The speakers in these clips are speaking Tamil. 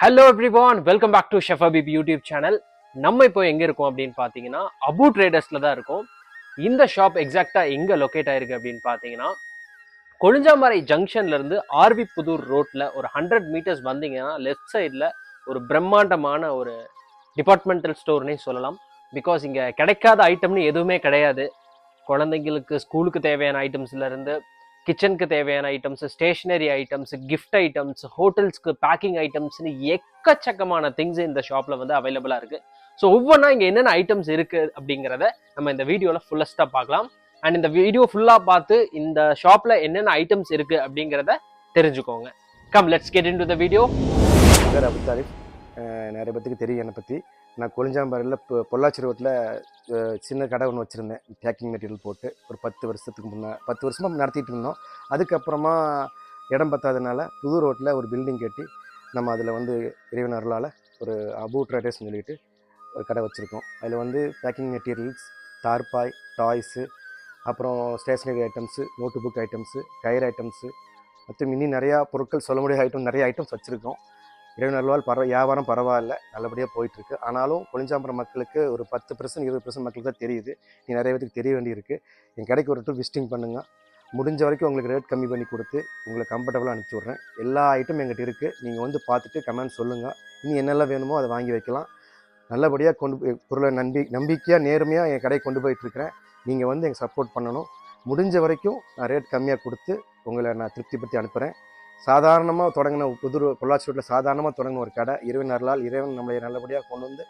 Hello everyone, welcome back to chef Habeeb YouTube channel. நம்ம இப்போ எங்கே இருக்கோம் அப்படின்னு பார்த்தீங்கன்னா அபு ட்ரேடர்ஸில் தான் இருக்கோம். இந்த ஷாப் எக்ஸாக்டாக எங்கே லொக்கேட் ஆயிருக்கு அப்படின்னு பார்த்தீங்கன்னா கொழிஞ்சாம்பாறை ஜங்ஷன்லேருந்து ஆர்வி புதூர் ரோட்டில் ஒரு 100 மீட்டர்ஸ் வந்தீங்கன்னா லெஃப்ட் சைடில் ஒரு பிரம்மாண்டமான ஒரு டிபார்ட்மெண்டல் ஸ்டோர்னே சொல்லலாம். பிகாஸ் இங்கே கிடைக்காத ஐட்டம்னு எதுவுமே கிடையாது. குழந்தைங்களுக்கு ஸ்கூலுக்கு தேவையான ஐட்டம்ஸ்லேருந்து கிச்சனுக்கு தேவையான items, stationery items, gift items, ஹோட்டல்ஸ்க்கு பேக்கிங் ஐட்டம்ஸ்னு எக்கச்சக்கமான திங்ஸ் இந்த ஷாப்ல வந்து அவைலபிளா இருக்கு. ஸோ ஒவ்வொன்றா இங்கே என்னென்ன ஐட்டம்ஸ் இருக்கு அப்படிங்கிறத நம்ம இந்த வீடியோவில் ஃபுல்லஸ்ட்டாக பார்க்கலாம். அண்ட் இந்த வீடியோ ஃபுல்லாக பார்த்து இந்த ஷாப்ல என்னென்ன ஐட்டம்ஸ் இருக்கு அப்படிங்கிறத தெரிஞ்சுக்கோங்க. Come let's get into the video. அபு தாரிஃப், நிறைய பேத்துக்கு தெரியும் என்னை பற்றி. நான் கொழிஞ்சாம்பாறையில் பொள்ளாச்சி ரோட்டில் சின்ன கடை ஒன்று வச்சுருந்தேன், பேக்கிங் மெட்டீரியல் போட்டு. ஒரு 10 வருஷமாக நடத்திட்டு இருந்தோம். அதுக்கப்புறமா இடம் பத்தாதனால புது ரோட்டில் ஒரு பில்டிங் கட்டி நம்ம அதில் வந்து இறைவன் அருளால் ஒரு அபு ட்ரேடர்ஸ்னு சொல்லிட்டு ஒரு கடை வச்சுருக்கோம். அதில் வந்து பேக்கிங் மெட்டீரியல்ஸ், தார்பாய், டாய்ஸு, அப்புறம் stationery items, note book items, கயிறு ஐட்டம்ஸு, மற்றும் இன்னும் நிறையா பொருட்கள் சொல்ல முடியாத நிறைய ஐட்டம்ஸ் வச்சுருக்கோம். இறைவன் அருளால் வியாபாரம் பரவாயில்ல, நல்லபடியாக போயிட்டுருக்கு. ஆனாலும் கொழிஞ்சாம்பரம் மக்களுக்கு ஒரு 10% 20% மக்களுக்கு தான் தெரியுது. நீ நிறைய பேருக்கு தெரிய வேண்டியிருக்கு. என் கடைக்கு ஒரு டூர் விசிட்டிங் பண்ணுங்கள். முடிஞ்ச வரைக்கும் உங்களுக்கு ரேட் கம்மி பண்ணி கொடுத்து உங்களை கம்ஃபர்டபுளாக அனுப்பிச்சி விட்றேன். எல்லா ஐட்டமும் எங்கிட்ட இருக்குது. நீங்கள் வந்து பார்த்துட்டு கமெண்ட் சொல்லுங்கள். இனி என்னெல்லாம் வேணுமோ அதை வாங்கி வைக்கலாம். நல்லபடியாக பொருளை நம்பிக்கையாக நேர்மையாக என் கடைக்கு கொண்டு போயிட்டுருக்கிறேன். நீங்கள் வந்து எங்கள் சப்போர்ட் பண்ணணும். முடிஞ்ச வரைக்கும் நான் ரேட் கம்மியாக கொடுத்து உங்களை நான் திருப்திப்படுத்தி அனுப்புகிறேன். சாதாரணமாக தொடங்கின புது பொள்ளாச்சி ரோட்டில் சாதாரணமாக தொடங்கின ஒரு கடை, இறைவன் அருளால் இறைவன் நம்மளை நல்லபடியாக கொண்டு வந்து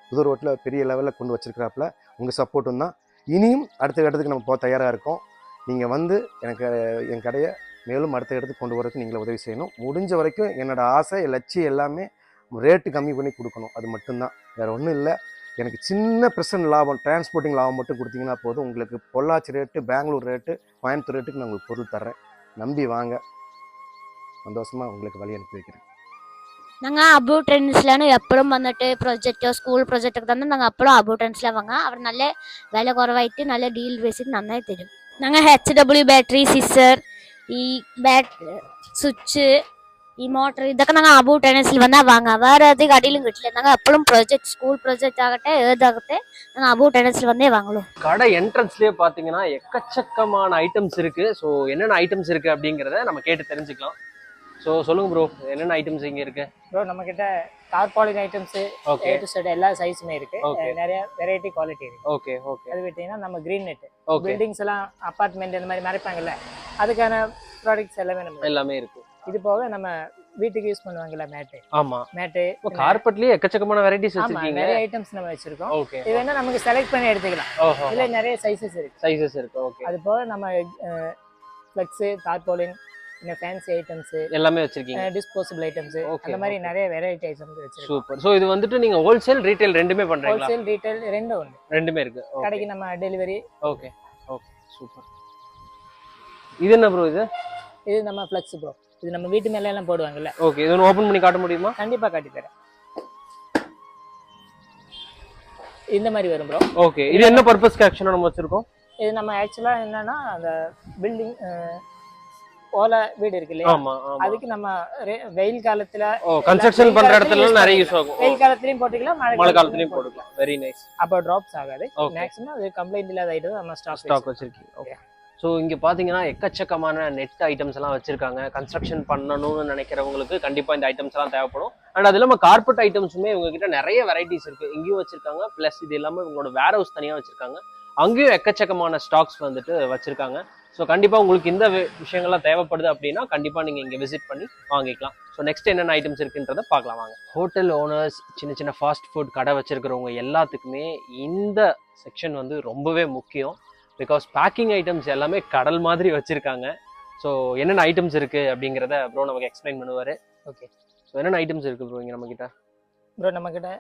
புது ரோட்டில் பெரிய லெவலில் கொண்டு வச்சிருக்கிறாப்புல. உங்கள் சப்போர்ட்டும் தான். இனியும் அடுத்த இடத்துக்கு நம்ம போக தயாராக இருக்கோம். நீங்கள் வந்து எனக்கு என் கடையை மேலும் அடுத்த இடத்துக்கு கொண்டு வரதுக்கு நீங்களே உதவி செய்யணும். முடிஞ்ச வரைக்கும் என்னோடய ஆசை, லட்சியம் எல்லாமே ரேட்டு கம்மி பண்ணி கொடுக்கணும். அது மட்டும்தான், வேறு ஒன்றும் இல்லை. எனக்கு சின்ன % லாபம், டிரான்ஸ்போர்ட்டிங் லாபம் மட்டும் கொடுத்தீங்கன்னா போதும். உங்களுக்கு பொள்ளாச்சி ரேட்டு, பெங்களூர் ரேட்டு, கோயம்புத்தூர் ரேட்டுக்கு நான் உங்களுக்கு பொருள் தர்றேன். நம்பி வாங்க. சந்தோஷமாக உங்களுக்கு வழி அனுப்பி வைக்கிறேன். நாங்கள் அபு ட்ரெண்ட்ஸ்லன்னு எப்பவும் வந்துட்டு ப்ரொஜெக்டோ ஸ்കൂൾ പ്രൊജക്റ്റൊക്കെ തന്നെ ഞങ്ങൾ എപ്പോഴും അബു ട്രെൻഡ്സിലെ വാങ്ങാം. അവർ നല്ല വില കുറവായിട്ട് നല്ല ഡീൽ വെച്ചിട്ട് നന്നായി തരും. ഞങ്ങൾ HW ബാറ്ററി, സിസർ, ഈ സ്വിച്ച്, ഈ മോട്ടർ, ഇതൊക്കെ ഞങ്ങൾ അബു ട്രെൻഡ്സിൽ വന്നാൽ വാങ്ങാം. വേറെ ഏത് കടയിലും കിട്ടില്ല. ഞങ്ങൾ എപ്പോഴും ப்ரொஜெக்ட், ஸ்கூல் ப்ரொஜெக்ட் ஆகട്ടെ ஏதாகട്ടെ நாங்கள் அபு ட்ரெண்ட்ஸில் வந்தே வாங்கலாம். கடை என்ட்ரன்ஸ்லேயே பார்த்தீங்கன்னா எக்கச்சக்கமான ஐட்டம்ஸ் இருக்கு. ஸோ என்னென்ன ஐட்டம்ஸ் இருக்கு அப்படிங்கிறத நம்ம கேட்டு தெரிஞ்சுக்கலாம். ஸோ சொல்லுங்க ப்ரோ, என்னென்ன ஐட்டம்ஸ் இங்கே இருக்கு? ப்ரோ நம்மக்கிட்ட தார்பாலின் ஐட்டம்ஸ் A to Z எல்லா சைஸுமே இருக்கு. நிறைய வெரைட்டி குவாலிட்டி இருக்கு. Okay okay. அது விட்டீங்கன்னா நம்ம கிரீன் நெட், பில்டிங்ஸ் எல்லாம் அபார்ட்மெண்ட் இந்த மாதிரி மறைப்பாங்கல்ல, அதுக்கான ப்ராடக்ட்ஸ் எல்லாமே இருக்கு. இது போக நம்ம வீட்டுக்கு யூஸ் பண்ணுவாங்கல்ல மேட்டு. ஆமா, மேட்டு, கார்பெட்லயே எக்கச்சக்கமான வெரைட்டிஸ் வச்சிருக்கீங்க. நிறைய ஐட்டம்ஸ் நம்ம வச்சிருக்கோம். ஓகே. இது வேணா நமக்கு செலக்ட் பண்ணி எடுத்துக்கலாம். இதுல நிறைய சைஸஸ் இருக்கு. ஓகே. அது போக நம்ம ஃப்ளெக்ஸ், தார்பாலின், இந்த ஃபேன்சி ஐட்டம்ஸ் எல்லாமே வச்சிருக்கீங்க. டிஸ்போசபிள் ஐட்டம்ஸ், அந்த மாதிரி நிறைய வெரைட்டி ஐட்டம்ஸ் வச்சிருக்கோம். சூப்பர். சோ இது வந்துட்டு நீங்க ஹோல்சேல், ரீட்டைல் ரெண்டுமே பண்றீங்களா? ஹோல்சேல், ரீட்டைல் ரெண்டுமே இருக்கு. கடைக்கு நம்ம டெலிவரி. Okay okay, super. இது என்ன ப்ரோ? இது நம்ம ஃப்ளெக்ஸ் ப்ரோ. இது நம்ம வீட்டு மேல எல்லாம் போடுவாங்கல்ல. ஓகே. இது ஒன்னு ஓபன் பண்ணி காட்ட முடியுமா? கண்டிப்பா காட்டி தரேன். இந்த மாதிரி வரும் ப்ரோ. ஓகே. இது என்ன பர்பஸ்க்கு ஆக்சுவலா நம்ம வச்சிருக்கோம்? இது நம்ம ஆக்சுவலா என்னன்னா அந்த பில்டிங் ஓலை வீடு இருக்கு இல்லையா, அதுக்கு நம்ம வெயில் காலத்துல கன்ஸ்ட்ரக்ஷன் பண்ற இடத்துல நிறைய யூஸ் ஆகும். வெயில் காலத்துலயும் போட்டுக்கலாம், மழை காலத்துலயும் போட்டுக்கலாம். Very nice. அப்ப டிராப்ஸ் ஆகாது. மேக்ஸிமம் அது கம்ப்ளைண்ட் இல்லாத ஐட்டம் நம்ம ஸ்டாக் வச்சிருக்கீங்க. ஓகே. ஸோ இங்கே பார்த்தீங்கன்னா எக்கச்சக்கமான நெட் ஐட்டம்ஸ் எல்லாம் வச்சிருக்காங்க. கன்ஸ்ட்ரக்ஷன் பண்ணணும்னு நினைக்கிறவங்களுக்கு கண்டிப்பாக இந்த ஐட்டம்ஸ் எல்லாம் தேவைப்படும். அண்ட் அது இல்லாமல் கார்பெட் ஐட்டம்ஸுமே இவங்ககிட்ட நிறைய வெரைட்டிஸ் இருக்கு. இங்கேயும் வச்சிருக்காங்க. ப்ளஸ் இது எல்லாமே இவங்களோட வேர் ஹவுஸ் தனியாக வச்சிருக்காங்க. அங்கேயும் எக்கச்சக்கமான ஸ்டாக்ஸ் வந்துட்டு வச்சிருக்காங்க. ஸோ கண்டிப்பாக உங்களுக்கு இந்த விஷயங்கள்லாம் தேவைப்படுது அப்படின்னா கண்டிப்பாக நீங்கள் இங்கே விசிட் பண்ணி வாங்கிக்கலாம். ஸோ நெக்ஸ்ட் என்னென்ன ஐட்டம்ஸ் இருக்குன்றத பார்க்கலாம் வாங்க. ஹோட்டல் ஓனர்ஸ், சின்ன சின்ன ஃபாஸ்ட் ஃபுட் கடை வச்சிருக்கிறவங்க எல்லாத்துக்குமே இந்த செக்ஷன் வந்து ரொம்பவே முக்கியம். பிகாஸ் பேக்கிங் ஐட்டம்ஸ் எல்லாமே கடல் மாதிரி வச்சிருக்காங்க. ஸோ என்னென்ன ஐட்டம்ஸ் இருக்கு அப்படிங்கிறத ப்ரோ நமக்கு எக்ஸ்பிளைன் பண்ணுவாரு. ஓகே. ஸோ என்னென்ன ஐட்டம்ஸ் இருக்கு ப்ரோ இங்கே நம்மக்கிட்ட? ப்ரோ நம்மக்கிட்ட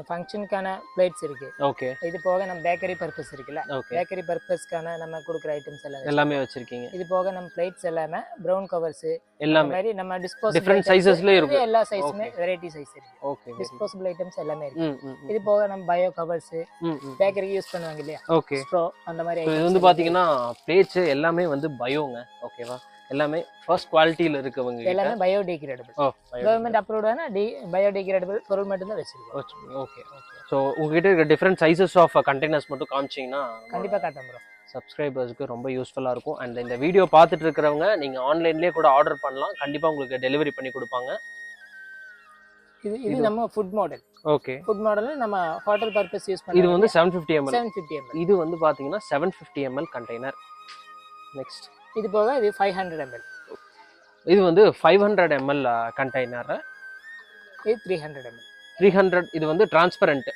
ஃபங்க்ஷனுக்கான பிளேட்ஸ் இருக்கு. ஓகே. இது போக நம்ம பேக்கரி பர்பஸ் இருக்குல்ல, பேக்கரி பர்பஸ்க்கான நம்ம கொடுக்குற ஐட்டம்ஸ் எல்லாமே வச்சிருக்கீங்க. இது போக நம்ம பிளேட்ஸ் எல்லாமே ப்ரௌன் கவர்ஸ் எல்லாமே மாதிரி நம்ம டிஸ்போசபிள் டிஃபரண்ட் சைஸஸ்ல இருக்கு. எல்லா சைஸுமே வெரைட்டி சைஸ் இருக்கு. ஓகே. டிஸ்போசபிள் ஐட்டம்ஸ் எல்லாமே இருக்கு. இது போக நம்ம பயோ கவர்ஸ் பேக்கரிக்கு யூஸ் பண்ணுவாங்க இல்லையா, ஓகே, ஸ்ட்ரா, அந்த மாதிரி இது வந்து பாத்தீங்கன்னா பிளேட்ஸ் எல்லாமே வந்து பயோங்க. ஓகேவா? எல்லாமே ஃபர்ஸ்ட் குவாலிட்டியில் இருக்கவங்க கிட்ட. எல்லாமே பயோடிகிரேடபிள். ஓ கவர்மெண்ட் அப்ரூவ்டான பயோடிகிரேடபிள் பொருள் மட்டும் தான் வச்சிருக்கோம். Okay okay. ஸோ உங்ககிட்ட இருக்க டிஃப்ரெண்ட் சைஸஸ் ஆஃப் கண்டெய்னர்ஸ் மட்டும் காமிச்சிங்கன்னா கண்டிப்பாக காட்டுறோம் ப்ரோ. சப்ஸ்கிரைபர்ஸ்க்கு ரொம்ப யூஸ்ஃபுல்லாக இருக்கும். அண்ட் இந்த வீடியோ பார்த்துட்டு இருக்கிறவங்க நீங்கள் ஆன்லைன்லேயே கூட ஆர்டர் பண்ணலாம், கண்டிப்பாக உங்களுக்கு டெலிவரி பண்ணி கொடுப்பாங்க. இது நம்ம food model. Okay. Food model நம்ம ஹோட்டல் பர்பஸ் யூஸ் பண்ணுறோம். இது வந்து 750 ml. 750 ml. இது வந்து பார்த்தீங்கன்னா 750 ml கண்டெய்னர். நெக்ஸ்ட் இது போக இது 500 ml. இது வந்து 500 ml கண்டெய்னர். இது 300 ml. 300 இது வந்து டிரான்ஸ்பரண்ட்.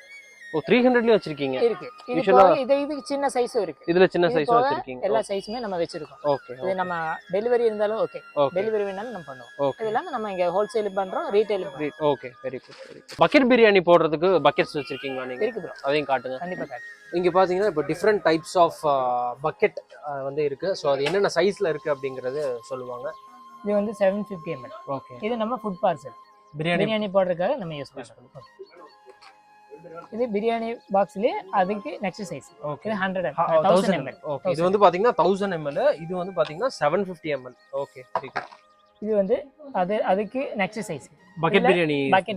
ஓ 300லயும் வச்சிருக்கீங்க. இருக்கு. இது போக இது சின்ன சைஸும் இருக்கு. இதுல சின்ன சைஸும் வச்சிருக்கீங்க. எல்லா சைஸுமே நம்ம வச்சிருக்கோம். ஓகே. இது நம்ம டெலிவரி இருந்தாலும் ஓகே, டெலிவரி வேணாலும் நம்ம பண்ணுவோம். ஓகே. இது இல்லாம நம்ம இங்க ஹோல்சேல் பண்றோம், ரீட்டைல் பண்றோம். Okay, very good very good. Bucket biryani போடுறதுக்கு பக்கெட்ஸ் வச்சிருக்கீங்களா நீங்க? இருக்கு ப்ரோ. அதையும் காட்டுங்க. கண்டிப்பா காட்டு. இங்க பாத்தீங்கன்னா இப்போ டிஃப்ரெண்ட் டைப்ஸ் ஆஃப் பக்கெட் வந்து இருக்கு. ஸோ அது என்னென்ன சைஸ்ல இருக்கு அப்படிங்கறது சொல்லுவாங்க. இது வந்து 750 ml. ஓகே. இது நம்ம ஃபுட் பார்சல் பிரியாணி போடுறதுக்காக நம்ம யூஸ் பண்ணுறோம். இது பிரியாணி பாக்ஸ்லயே அதுக்கு நெக்ஸ்ட் சைஸ். இது 1000 ml. ஓகே. இது வந்து பாத்தீங்கன்னா 1000 ml. இது வந்து பாத்தீங்கன்னா 750 ml. Okay, very good. இது வந்து அதுக்கு next size bucket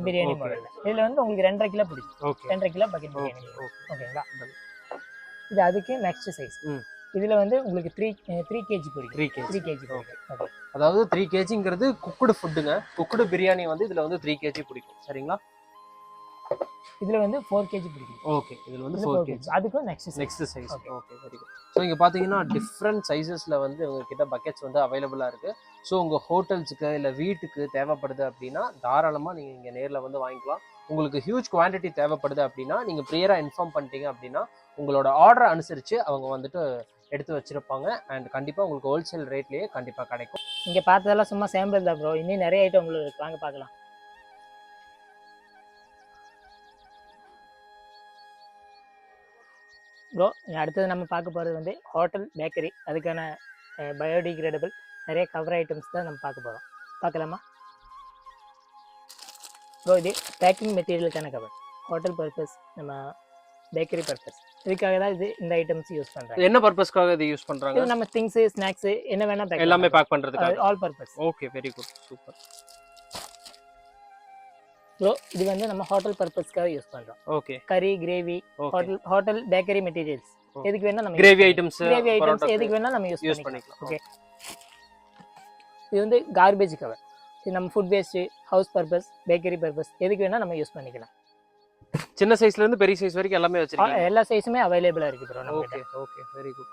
biryani model. இதுல வந்து உங்களுக்கு 2.5 கிலோ பிடிக்கும். ஓகே. 2.5 kilo bucket biryani. ஓகேங்களா? இது அதுக்கு நெக்ஸ்ட் சைஸ். இதுல வந்து உங்களுக்கு 3 kg பிடிக்கும். 3 kg. ஓகே. அதாவது 3 kgங்கிறது குக்குடு ஃபுட்டுங்க. குக்குடு பிரியாணி வந்து இதுல வந்து 3 kg பிடிக்கும். சரிங்களா? இதுல வந்து 4 kg பிடிக்கும். ஓகே. இதுல வந்து 4 kg. அதுக்கு next size. Okay, very good. So இங்க பாத்தீங்கன்னா டிஃப்ரெண்ட் சைஸஸ்ல வந்து உங்ககிட்ட பக்கெட்ஸ் வந்து அவைலபிளா இருக்கு. ஸோ உங்க ஹோட்டல்ஸுக்கு இல்ல வீட்டுக்கு தேவைப்படுது அப்படின்னா தாராளமா நீங்க இங்க நேர்ல வந்து வாங்கிக்கலாம். உங்களுக்கு ஹியூஜ் குவான்டிட்டி தேவைப்படுது அப்படின்னா நீங்க ப்ரியரா இன்ஃபார்ம் பண்ணிட்டீங்க அப்படின்னா உங்களோட ஆர்டரை அனுசரிச்சு அவங்க வந்துட்டு எடுத்து வச்சிருப்பாங்க. அண்ட் கண்டிப்பா உங்களுக்கு ஹோல்சேல் ரேட்லயே கண்டிப்பா கிடைக்கும். இங்க பார்த்ததெல்லாம் சும்மா சாம்பிள் தான் ப்ரோ. இன்னும் நிறைய ஐட்டம் உங்களுக்கு வாங்க பார்க்கலாம். ப்ரோ அடுத்தது நம்ம பார்க்க போகிறது வந்து ஹோட்டல் பேக்கரி. அதுக்கான பயோடிகிரேடபிள் நிறைய கவர் ஐட்டம்ஸ் தான் நம்ம பார்க்க போகிறோம். பார்க்கலாமா ப்ரோ? இது பேக்கிங் மெட்டீரியலுக்கான கவர். ஹோட்டல் பர்பஸ், நம்ம பேக்கரி பர்பஸ், இதுக்காக தான் இந்த ஐட்டம்ஸ் யூஸ் பண்ணுறாங்க. என்ன பர்பஸ்க்காக இது யூஸ் பண்ணுறாங்க? இது நம்ம திங்ஸ், ஸ்நாக்ஸ் என்ன வேணால் எல்லாமே பேக் பண்ணுறதுக்காக, all purpose. Okay, very good, super bro. இது வந்து நம்ம ஹோட்டல் பர்பஸ்க்காக யூஸ் பண்றோம். ஓகே. கறி, கிரேவி, ஹோட்டல் பேக்கரி மெட்டீரியல்ஸ் எதுக்கு வேணா நம்ம கிரேவி ஐட்டம்ஸ் எதுக்கு வேணா நம்ம யூஸ் பண்ணிக்கலாம். ஓகே. இது வந்து கார்பேஜ் கவர். இது நம்ம food waste, house purpose, bakery purpose எதுக்கு வேணா நம்ம யூஸ் பண்ணிக்கலாம். சின்ன சைஸ்ல இருந்து பெரிய சைஸ் வரைக்கும் எல்லாமே வச்சிருக்கீங்க. எல்லா சைஸுமே அவைலபிளா இருக்கு bro. Okay okay, very good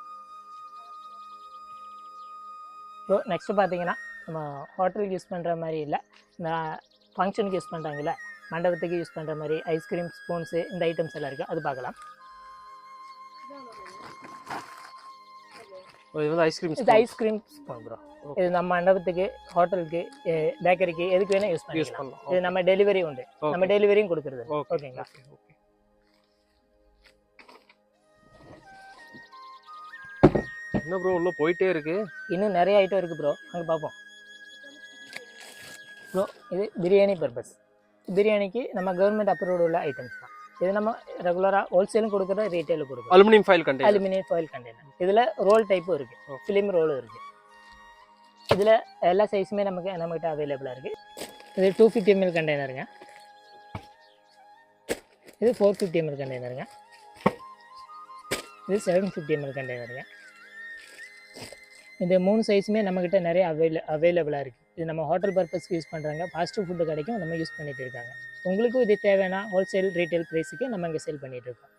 bro. Next பாத்தீங்கன்னா நம்ம ஹோட்டலுக்கு யூஸ் பண்ற மாதிரி இல்ல, நான் ஃபங்க்ஷனுக்கு யூஸ் பண்ணுறாங்கல்ல, மண்டபத்துக்கு யூஸ் பண்ணுற மாதிரி ஐஸ்கிரீம் ஸ்பூன்ஸு இந்த ஐட்டம்ஸ் எல்லாம் இருக்குது. அது பார்க்கலாம். இது வந்து ஐஸ்கிரீம் ஸ்பூன் ப்ரோ. இது நம்ம மண்டபத்துக்கு, ஹோட்டலுக்கு, பேக்கரிக்கு எதுக்கு வேணால் யூஸ் பண்ணலாம். இது நம்ம டெலிவரி உண்டு, நம்ம டெலிவரியும் கொடுக்குறது. ஓகேங்களா? என்ன ப்ரோ உள்ள போயிட்டே இருக்கு? இன்னும் நிறைய ஐட்டம் இருக்குது ப்ரோ, அங்கே பார்ப்போம் ப்ரோ. இது பிரியாணி பர்பஸ். பிரியாணிக்கு நம்ம கவர்மெண்ட் அப்ரூவ்டு உள்ள ஐட்டம்ஸ் தான். இது நம்ம ரெகுலராக ஹோல்சேலும் கொடுக்குறோம், ரீட்டைலும் கொடுக்குறோம். Aluminium foil container. இதில் ரோல் டைப்பும் இருக்குது, ஃபிலிம் ரோலும் இருக்குது. இதில் எல்லா சைஸுமே நம்மகிட்ட அவைலபிளாக இருக்குது. இது 250 ml கண்டெய்னருங்க. இது 450 ml கண்டெய்னருங்க. இது 750 ml கண்டெய்னருங்க. இந்த 3 சைஸுமே நம்மக்கிட்ட நிறைய அவைலபிளாக இருக்குது. இது நம்ம ஹோட்டல் பர்பஸ்க்கு யூஸ் பண்ணுறாங்க, ஃபாஸ்ட் ஃபுட்டு கிடைக்கும், நம்ம யூஸ் பண்ணிகிட்டு இருக்காங்க. உங்களுக்கும் இது தேவைன்னா ஹோல்சேல் ரீட்டைல் ப்ரைஸுக்கு நம்ம இங்கே சேல் பண்ணிகிட்டு இருக்கோம்.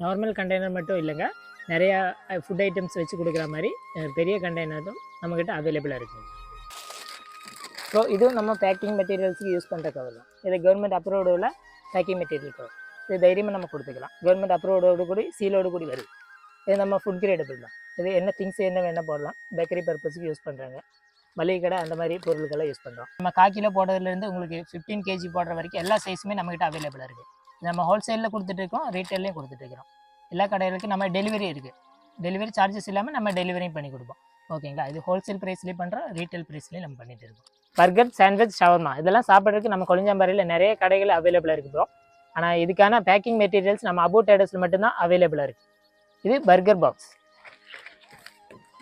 நார்மல் கண்டெய்னர் மட்டும் இல்லைங்க, நிறையா ஃபுட் ஐட்டம்ஸ் வச்சு கொடுக்குற மாதிரி பெரிய கண்டெய்னரும் நம்மக்கிட்ட அவைலபிளாக இருக்குது. ஸோ இதுவும் நம்ம பேக்கிங் மெட்டீரியல்ஸுக்கு யூஸ் பண்ணுற கவர் தான். இது கவர்மெண்ட் அப்ரூவ்டு உள்ள பேக்கிங் மெட்டீரியல் கவர். இது தைரியமாக நம்ம கொடுத்துக்கலாம். கவர்மெண்ட் அப்ரூவ்டோடு கூடி சீலோடு கூடி வருது. இது நம்ம ஃபுட் கிரேடபிள் தான். இது என்ன திங்ஸ் என்ன வேணால் போடலாம், பேக்கரி பர்பஸுக்கு யூஸ் பண்ணுறாங்க, மளிகை கடை அந்த மாதிரி பொருட்கள்லாம் யூஸ் பண்ணுறோம். நம்ம 1/4 கிலோ போடுறதுலேருந்து உங்களுக்கு 15 kg போடுற வரைக்கும் எல்லா சைஸுமே நம்மகிட்ட அவைலபிளாக இருக்குது. நம்ம ஹோல்சேலில் கொடுத்துட்ருக்கோம், ரீட்டைல்லையும் கொடுத்துட்ருக்கிறோம். எல்லா கடைகளுக்கும் நம்ம டெலிவரி இருக்குது. டெலிவரி சார்ஜஸ் இல்லாமல் நம்ம டெலிவரியும் பண்ணி கொடுப்போம். ஓகேங்களா? இது ஹோல்சேல் ப்ரைஸ்லேயும் பண்ணுறோம், ரீட்டைல் ப்ரைஸ்லேயும் நம்ம பண்ணிட்டு இருக்கோம். பர்கர், சாண்ட்விச், ஷவர்மா இதெல்லாம் சாப்பிட்றதுக்கு நம்ம கொளிஞ்சாம்பாறையில் நிறைய கடைகள் அவைலபிளாக இருக்குது ப்ரோ. ஆனால் இதுக்கான பேக்கிங் மெட்டீரியல்ஸ் நம்ம அபூ ட்ரேடர்ஸில் மட்டும்தான் அவைலபிளாக இருக்குது. இது பர்கர் பாக்ஸ்,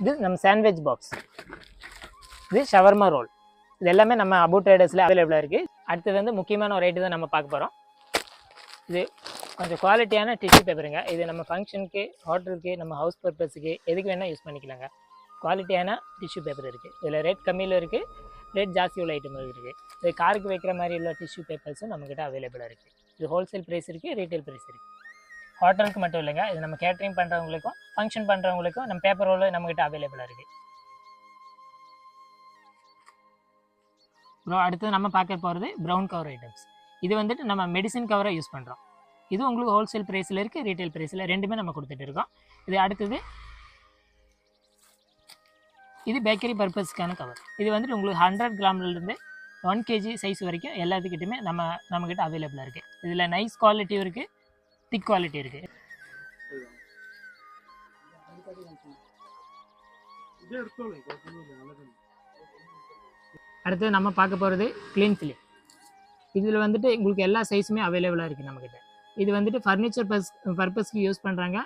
இது நம்ம சாண்ட்விச் பாக்ஸ். இது ஷவர்மா ரோல். இது எல்லாமே நம்ம அபு ட்ரேடர்ஸில் அவைலபிளாக இருக்குது. அடுத்தது வந்து முக்கியமான ஒரு ஐட்டம் தான் நம்ம பார்க்க போகிறோம். இது கொஞ்சம் குவாலிட்டியான டிஷ்யூ பேப்பருங்க. இது நம்ம ஃபங்க்ஷனுக்கு, ஹோட்டலுக்கு, நம்ம ஹவுஸ் பர்பஸுக்கு எதுக்கு வேணால் யூஸ் பண்ணிக்கலாங்க. குவாலிட்டியான டிஷ்யூ பேப்பர் இருக்குது. இதில் ரேட் கம்மியில் இருக்குது, ரேட் ஜாஸ்தி உள்ள ஐட்டம் இருக்குது. இது காருக்கு வைக்கிற மாதிரி உள்ள டிஷ்யூ பேப்பர்ஸும் நம்மக்கிட்ட அவைலபிளாக இருக்குது. இது ஹோல்சேல் ப்ரைஸ் இருக்குது, ரீட்டைல் ப்ரைஸ் இருக்குது. ஹோட்டலுக்கு மட்டும் இல்லைங்க, இது நம்ம கேட்ரிங் பண்ணுறவங்களுக்கும் ஃபங்க்ஷன் பண்ணுறவங்களுக்கும் நம்ம பேப்பர் ரோல் நம்மக்கிட்ட அவைலபிளாக இருக்குது. அப்புறம் அடுத்து நம்ம பார்க்க போகிறது ப்ரௌன் கவர் ஐட்டம்ஸ். இது வந்துட்டு நம்ம மெடிசின் கவரை யூஸ் பண்ணுறோம். இது உங்களுக்கு ஹோல்சேல் ப்ரைஸில் இருக்குது, ரீட்டைல் ப்ரைஸில் ரெண்டுமே நம்ம கொடுத்துட்டு இருக்கோம். இது அடுத்தது இது பேக்கரி பர்பஸ்க்கான கவர். இது வந்துட்டு உங்களுக்கு 100 கிராம்லேருந்து 1 kg சைஸ் வரைக்கும் எல்லாத்துக்கிட்டுமே நம்மக்கிட்ட அவைலபிளாக இருக்குது. இதில் நைஸ் குவாலிட்டியும் இருக்குது, திக் குவாலிட்டி இருக்குது. அடுத்து நம்ம பார்க்க போகிறது க்ளீன் ஃபிலிம். இதில் வந்துட்டு உங்களுக்கு எல்லா சைஸுமே அவைலபிளாக இருக்குது நம்மக்கிட்ட. இது வந்துட்டு ஃபர்னிச்சர் பர்பஸ்க்கு யூஸ் பண்ணுறாங்க,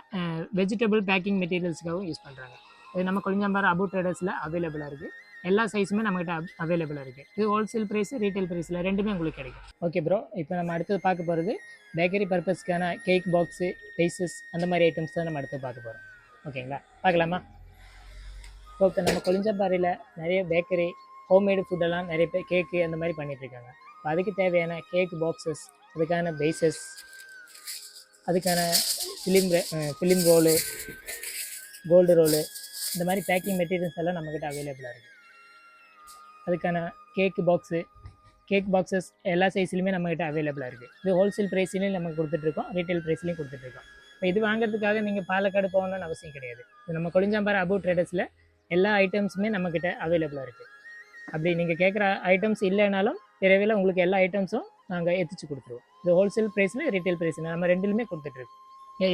வெஜிடபிள் பேக்கிங் மெட்டீரியல்ஸுக்காகவும் யூஸ் பண்ணுறாங்க. இது நம்ம கொளிஞ்சாம்பாறை அபு ட்ரேடர்ஸில் அவைலபிளாக இருக்குது. எல்லா சைஸுமே நம்மகிட்ட அவைலபிளாக இருக்குது. இது ஹோல்சேல் ப்ரைஸு, ரீட்டைல் ப்ரைஸில் ரெண்டுமே உங்களுக்கு கிடைக்கும். ஓகே ப்ரோ, இப்போ நம்ம அடுத்தது பார்க்க போகிறது பேக்கரி பர்பஸ்க்கான கேக் பாக்ஸு, பைசஸ் அந்த மாதிரி ஐட்டம்ஸ் தான் நம்ம அடுத்து பார்க்க போகிறோம். ஓகேங்களா, பார்க்கலாமா? இப்போ நம்ம கொளிஞ்சாம்பாறையில் நிறைய பேக்கரி, ஹோம்மேடு ஃபுட்டெல்லாம் நிறைய பேர் கேக்கு அந்த மாதிரி பண்ணிகிட்ருக்காங்க. இப்போ அதுக்கு தேவையான கேக் பாக்ஸஸ், அதுக்கான பைசஸ், அதுக்கான ஃபிலிம் ரோலு, கோல்டு ரோலு, இந்த மாதிரி பேக்கிங் மெட்டீரியல்ஸ் எல்லாம் நம்மக்கிட்ட அவைலபிளாக இருக்குது. அதுக்கான கேக் பாக்ஸஸ் எல்லா சைஸ்லையுமே நம்மக்கிட்ட அவைலபிளாக இருக்குது. இது ஹோல்சேல் ப்ரைஸ்லையும் நம்ம கொடுத்துட்ருக்கோம், ரீட்டைல் ப்ரைஸ்லையும் கொடுத்துட்ருக்கோம். இப்போ இது வாங்குறதுக்காக நீங்கள் பாலக்காடு போகணுன்னு அவசியம் கிடையாது. இது நம்ம கொளிஞ்சாம்பாறை அபு ட்ரேடர்ஸில் எல்லா ஐட்டம்ஸுமே நம்மக்கிட்ட அவைலபிளாக இருக்குது. அப்படி நீங்கள் கேட்குற ஐட்டம்ஸ் இல்லைனாலும் விரைவில் உங்களுக்கு எல்லா ஐட்டம்ஸும் நாங்கள் எத்திச்சு கொடுத்துருவோம். இது ஹோல்சேல் ப்ரைஸில், ரீட்டைல் ப்ரைஸில் நம்ம ரெண்டுலையுமே கொடுத்துட்ருக்கோம்.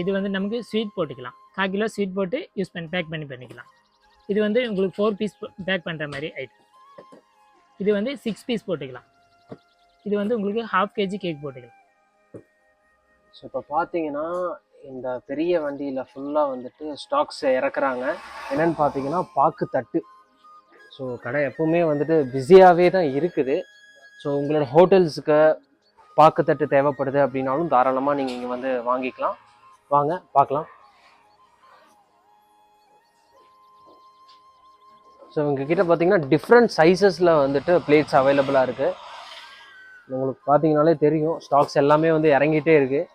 இது வந்து நமக்கு ஸ்வீட் போட்டுக்கலாம், 1/4 கிலோ ஸ்வீட் போட்டு பேக் பண்ணிக்கலாம். இது வந்து உங்களுக்கு 4 பீஸ் பேக் பண்ணுற மாதிரி ஐட்டம். இது வந்து 6 பீஸ் போட்டுக்கலாம். இது வந்து உங்களுக்கு 1/2 kg கேக் போட்டுக்கலாம். ஸோ இப்போ பார்த்தீங்கன்னா இந்த பெரிய வண்டியில் ஃபுல்லாக வந்துட்டு ஸ்டாக்ஸ் இறக்குறாங்க. என்னென்னு பார்த்தீங்கன்னா பாக்கு தட்டு. ஸோ கடை எப்போவுமே வந்துட்டு பிஸியாகவே தான் இருக்குது. ஸோ உங்களோட ஹோட்டல்ஸுக்கு பாக்குத்தட்டு தேவைப்படுது அப்படின்னாலும் தாராளமாக நீங்கள் இங்கே வந்து வாங்கிக்கலாம். வாங்க பார்க்கலாம். ஸோ உங்ககிட்ட பார்த்தீங்கன்னா டிஃப்ரெண்ட் சைஸஸில் வந்துட்டு பிளேட்ஸ் அவைலபிளாக இருக்குது. உங்களுக்கு பார்த்தீங்கனாலே தெரியும், ஸ்டாக்ஸ் எல்லாமே வந்து இறங்கிட்டே இருக்குது.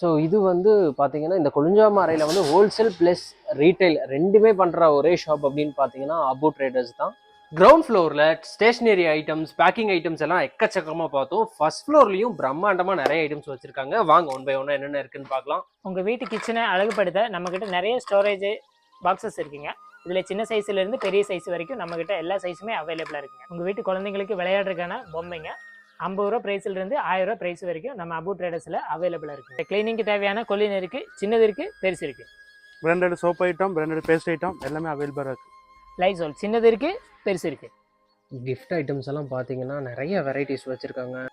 ஸோ இது வந்து பார்த்தீங்கன்னா இந்த கொளிஞ்சாம்பாறையில் வந்து ஹோல்சேல் ப்ளஸ் ரீட்டைல் ரெண்டுமே பண்ணுற ஒரே ஷாப் அப்படின்னு பார்த்தீங்கன்னா அபு ட்ரேடர்ஸ் தான். கிரவுண்ட் ஃப்ளோரில் ஸ்டேஷ்னரி ஐட்டம்ஸ், பேக்கிங் ஐட்டம்ஸ் எல்லாம் எக்கச்சக்கமாக பார்த்தோம். ஃபர்ஸ்ட் ஃப்ளோர்லேயும் பிரம்மாண்டமாக நிறைய ஐட்டம்ஸ் வச்சுருக்காங்க. வாங்க ஒன் பை ஒன்னாக என்னென்ன இருக்குன்னு பார்க்கலாம். உங்கள் வீட்டு கிச்சனை அழகுபடுத்த நம்மக்கிட்ட நிறைய ஸ்டோரேஜ் பாக்ஸஸ் இருக்குங்க. இதில் சின்ன சைஸ்லேருந்து பெரிய சைஸ் வரைக்கும் நம்மக்கிட்ட எல்லா சைஸுமே அவைலபிளாக இருக்குங்க. உங்கள் வீட்டு குழந்தைங்களுக்கு விளையாடுறதுக்கான பொம்மைங்க 50 ரூபா ப்ரைஸ்லேருந்து 1000 ரூபா ப்ரைஸ் வரைக்கும் நம்ம அபு ட்ரேடர்ஸில் அவைலபிளாக இருக்குது. கிளீனிங்க்கு தேவையான கொலின் இருக்குது, சின்னது இருக்குது, பெருசு இருக்குது. Branded soap item, branded paste item எல்லாமே அவைலபிளாக இருக்குது. லைசோல் சின்னது இருக்குது, பெருசு இருக்குது. கிஃப்ட் ஐட்டம்ஸ் எல்லாம் பார்த்தீங்கன்னா நிறைய வெரைட்டிஸ் வச்சுருக்காங்க.